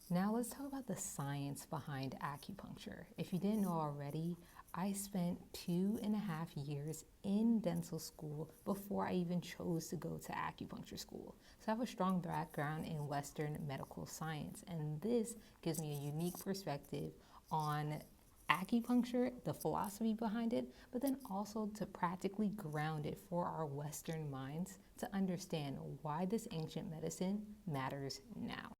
Now let's talk about the science behind acupuncture. If you didn't know already, I spent 2.5 years in dental school before I even chose to go to acupuncture school. So I have a strong background in Western medical science, and this gives me a unique perspective on acupuncture, the philosophy behind it, but then also to practically ground it for our Western minds to understand why this ancient medicine matters now.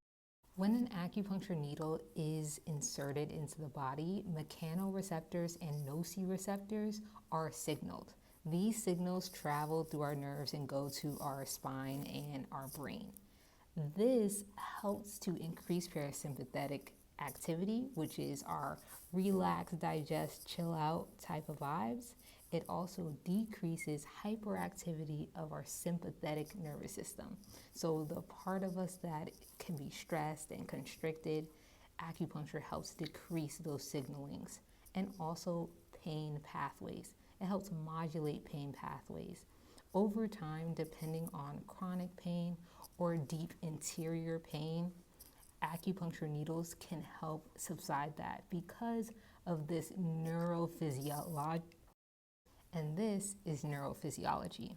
When an acupuncture needle is inserted into the body, mechanoreceptors and nociceptors are signaled. These signals travel through our nerves and go to our spine and our brain. This helps to increase parasympathetic activity, which is our relax, digest, chill out type of vibes. It also decreases hyperactivity of our sympathetic nervous system. So the part of us that can be stressed and constricted, acupuncture helps decrease those signalings. And also pain pathways. It helps modulate pain pathways. Over time, depending on chronic pain or deep interior pain, acupuncture needles can help subside that because of this neurophysiology. And this is neurophysiology.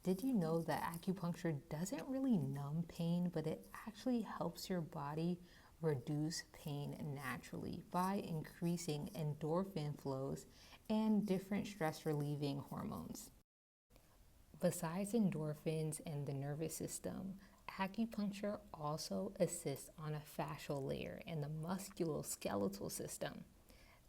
Did you know that acupuncture doesn't really numb pain, but it actually helps your body reduce pain naturally by increasing endorphin flows and different stress relieving hormones? Besides endorphins and the nervous system, acupuncture also assists on a fascial layer and the musculoskeletal system.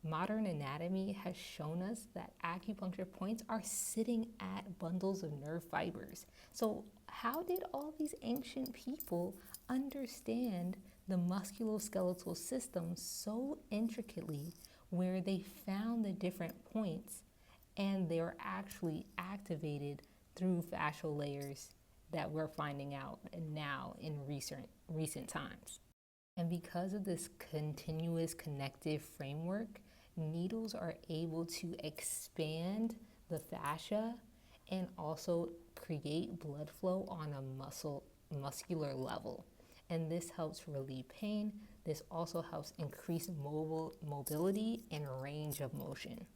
Modern anatomy has shown us that acupuncture points are sitting at bundles of nerve fibers. So how did all these ancient people understand the musculoskeletal system so intricately, where they found the different points and they were actually activated through fascial layers that we're finding out now in recent times? And because of this continuous connective framework, needles are able to expand the fascia and also create blood flow on a muscular level. And this helps relieve pain. This also helps increase mobility and range of motion.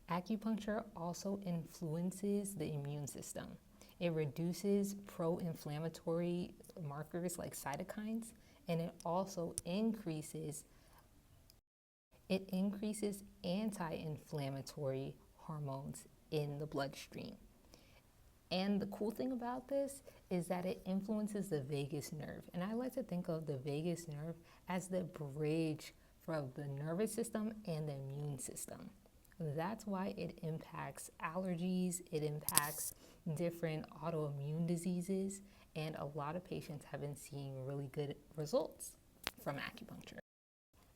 Acupuncture also influences the immune system. It reduces pro-inflammatory markers like cytokines, and it also increases anti-inflammatory hormones in the bloodstream. And the cool thing about this is that it influences the vagus nerve. And I like to think of the vagus nerve as the bridge from the nervous system and the immune system. That's why it impacts allergies, it impacts different autoimmune diseases, and a lot of patients have been seeing really good results from acupuncture.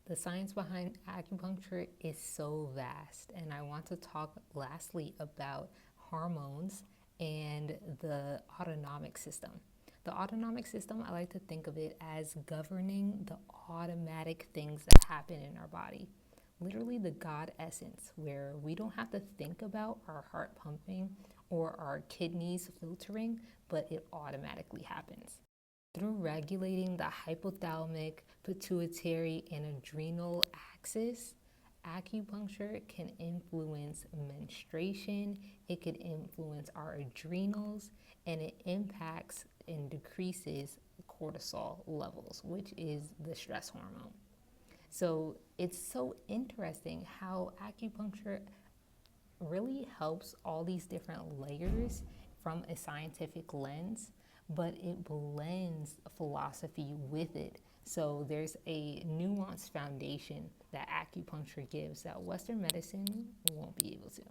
The science behind acupuncture is so vast, and I want to talk lastly about hormones and the autonomic system. The autonomic system, I like to think of it as governing the automatic things that happen in our body. Literally the God essence, where we don't have to think about our heart pumping or our kidneys filtering, but it automatically happens. Through regulating the hypothalamic, pituitary, and adrenal axis, acupuncture can influence menstruation, it could influence our adrenals, and it impacts and decreases cortisol levels, which is the stress hormone. So it's so interesting how acupuncture really helps all these different layers from a scientific lens, but it blends philosophy with it. So there's a nuanced foundation that acupuncture gives that Western medicine won't be able to.